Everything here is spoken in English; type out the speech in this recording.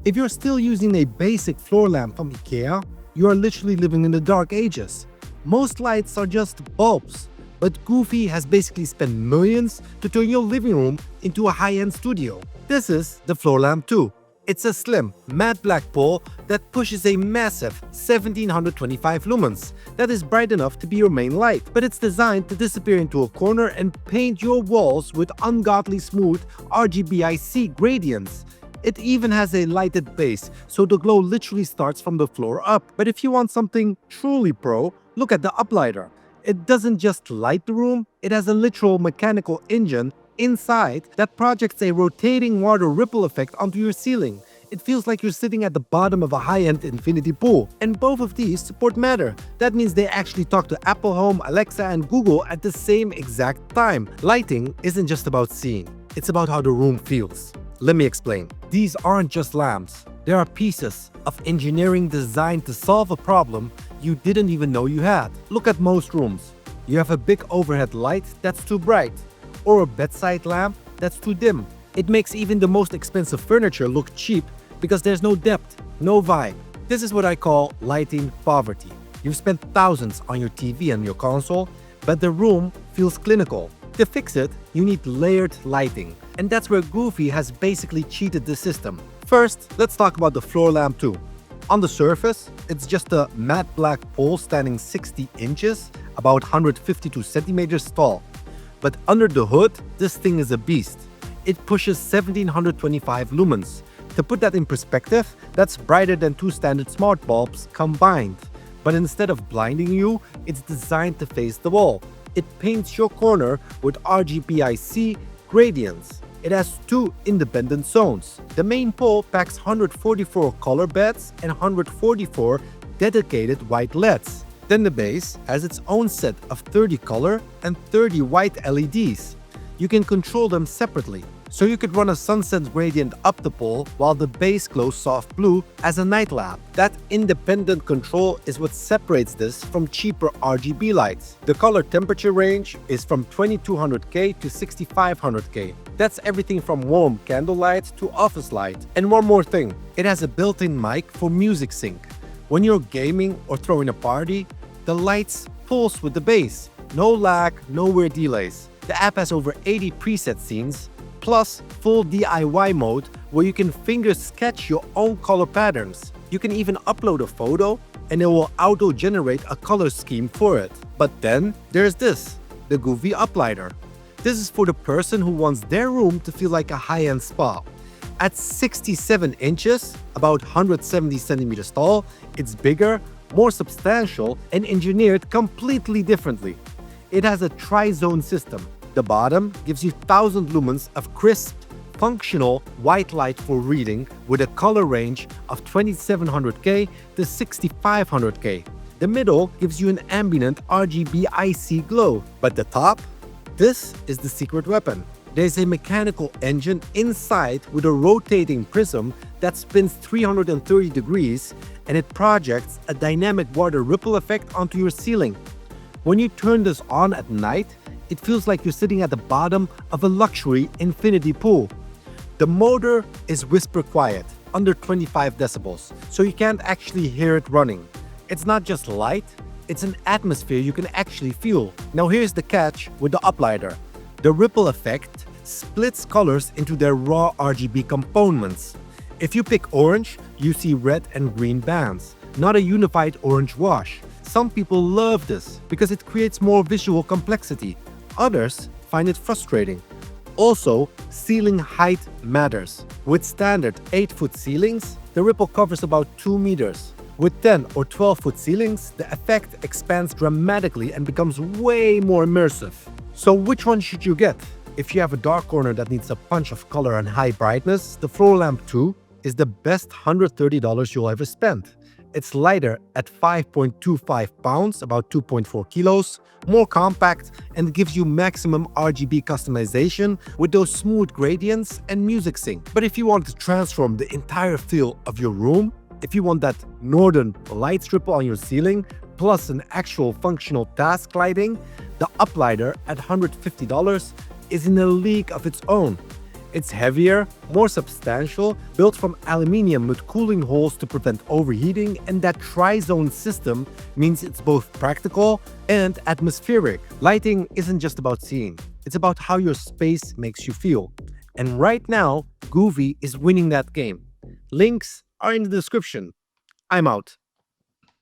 If you're still using a basic floor lamp from IKEA, you are literally living in the dark ages. Most lights are just bulbs, but Govee has basically spent millions to turn your living room into a high-end studio. This is the Floor Lamp 2. It's a slim, matte black pole that pushes a massive 1725 lumens that is bright enough to be your main light, but it's designed to disappear into a corner and paint your walls with ungodly smooth RGBIC gradients. It even has a lighted base, so the glow literally starts from the floor up. But if you want something truly pro, look at the Uplighter. It doesn't just light the room, it has a literal mechanical engine inside that projects a rotating water ripple effect onto your ceiling. It feels like you're sitting at the bottom of a high-end infinity pool. And both of these support Matter. That means they actually talk to Apple Home, Alexa, and Google at the same exact time. Lighting isn't just about seeing, it's about how the room feels. Let me explain. These aren't just lamps. They are pieces of engineering designed to solve a problem you didn't even know you had. Look at most rooms. You have a big overhead light that's too bright, or a bedside lamp that's too dim. It makes even the most expensive furniture look cheap because there's no depth, no vibe. This is what I call lighting poverty. You've spent thousands on your TV and your console, but the room feels clinical. To fix it, you need layered lighting, and that's where Govee has basically cheated the system. First, let's talk about the Floor Lamp 2. On the surface, it's just a matte black pole standing 60 inches, about 152 centimeters tall. But under the hood, this thing is a beast. It pushes 1725 lumens. To put that in perspective, that's brighter than 2 standard smart bulbs combined. But instead of blinding you, it's designed to face the wall. It paints your corner with RGBIC gradients. It has 2 independent zones. The main pole packs 144 color beds and 144 dedicated white LEDs. Then the base has its own set of 30 color and 30 white LEDs. You can control them separately. So you could run a sunset gradient up the pole while the base glows soft blue as a night lamp. That independent control is what separates this from cheaper RGB lights. The color temperature range is from 2200K to 6500K. That's everything from warm candlelight to office light. And one more thing, it has a built-in mic for music sync. When you're gaming or throwing a party, the lights pulse with the bass. No lag, no weird delays. The app has over 80 preset scenes, plus full DIY mode where you can finger sketch your own color patterns. You can even upload a photo and it will auto-generate a color scheme for it. But then there's this, the Govee Uplighter. This is for the person who wants their room to feel like a high-end spa. At 67 inches, about 170 centimeters tall, it's bigger, more substantial, and engineered completely differently. It has a tri-zone system. The bottom gives you 1000 lumens of crisp, functional white light for reading with a color range of 2700K to 6500K. The middle gives you an ambient RGBIC glow. But the top? This is the secret weapon. There's a mechanical engine inside with a rotating prism that spins 330 degrees and it projects a dynamic water ripple effect onto your ceiling. When you turn this on at night, it feels like you're sitting at the bottom of a luxury infinity pool. The motor is whisper quiet, under 25 decibels, so you can't actually hear it running. It's not just light, it's an atmosphere you can actually feel. Now here's the catch with the Uplighter. The ripple effect splits colors into their raw RGB components. If you pick orange, you see red and green bands, not a unified orange wash. Some people love this because it creates more visual complexity. Others find it frustrating. Also, ceiling height matters. With standard 8-foot ceilings, the ripple covers about 2 meters. With 10 or 12-foot ceilings, the effect expands dramatically and becomes way more immersive. So which one should you get? If you have a dark corner that needs a punch of color and high brightness, the Floor Lamp 2 is the best $130 you'll ever spend. It's lighter at 5.25 pounds, about 2.4 kilos, more compact, and gives you maximum RGB customization with those smooth gradients and music sync. But if you want to transform the entire feel of your room, if you want that northern light strip on your ceiling, plus an actual functional task lighting, the Uplighter at $150 is in a league of its own. It's heavier, more substantial, built from aluminium with cooling holes to prevent overheating, and that tri-zone system means it's both practical and atmospheric. Lighting isn't just about seeing, it's about how your space makes you feel. And right now, Govee is winning that game. Links are in the description. I'm out.